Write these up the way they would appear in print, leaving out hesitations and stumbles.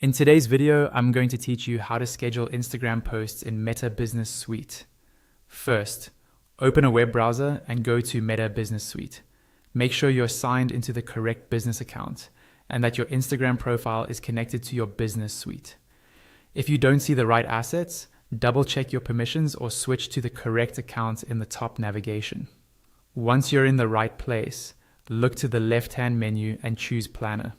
In today's video, I'm going to teach you how to schedule Instagram posts in Meta Business Suite. First, open a web browser and go to Meta Business Suite. Make sure you're signed into the correct business account and that your Instagram profile is connected to your business suite. If you don't see the right assets, double check your permissions or switch to the correct account in the top navigation. Once you're in the right place, look to the left-hand menu and choose Planner.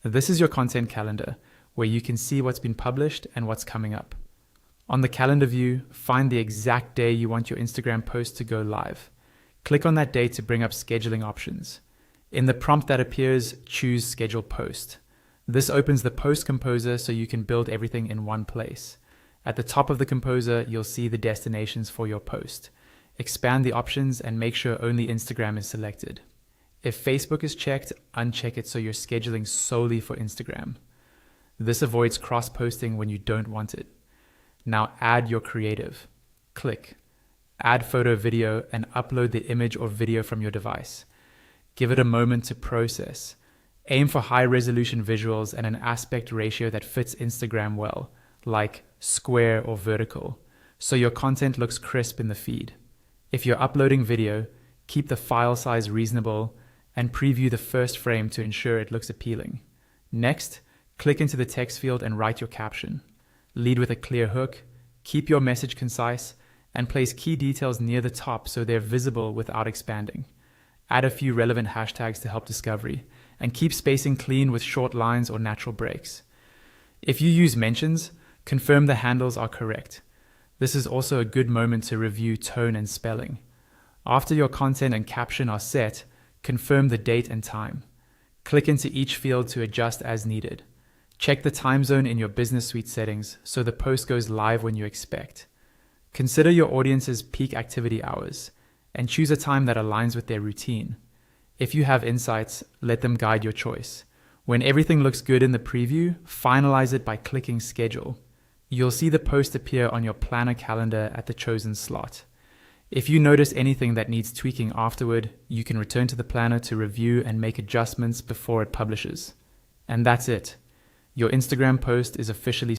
This is your content calendar, where you can see what's been published and what's coming up. On the calendar view, find the exact day you want your Instagram post to go live. Click on that date to bring up scheduling options. In the prompt that appears, choose Schedule Post. This opens the Post Composer so you can build everything in one place. At the top of the Composer, you'll see the destinations for your post. Expand the options and make sure only Instagram is selected. If Facebook is checked, uncheck it so you're scheduling solely for Instagram. This avoids cross-posting when you don't want it. Now add your creative. Click. Add photo, video, and upload the image or video from your device. Give it a moment to process. Aim for high-resolution visuals and an aspect ratio that fits Instagram well, like square or vertical, so your content looks crisp in the feed. If you're uploading video, keep the file size reasonable and preview the first frame to ensure it looks appealing. Next, click into the text field and write your caption. Lead with a clear hook, keep your message concise, and place key details near the top so they're visible without expanding. Add a few relevant hashtags to help discovery, and keep spacing clean with short lines or natural breaks. If you use mentions, confirm the handles are correct. This is also a good moment to review tone and spelling. After your content and caption are set, confirm the date and time. Click into each field to adjust as needed. Check the time zone in your business suite settings so the post goes live when you expect. Consider your audience's peak activity hours and choose a time that aligns with their routine. If you have insights, let them guide your choice. When everything looks good in the preview, finalize it by clicking Schedule. You'll see the post appear on your planner calendar at the chosen slot. If you notice anything that needs tweaking afterward, you can return to the planner to review and make adjustments before it publishes. And that's it. Your Instagram post is officially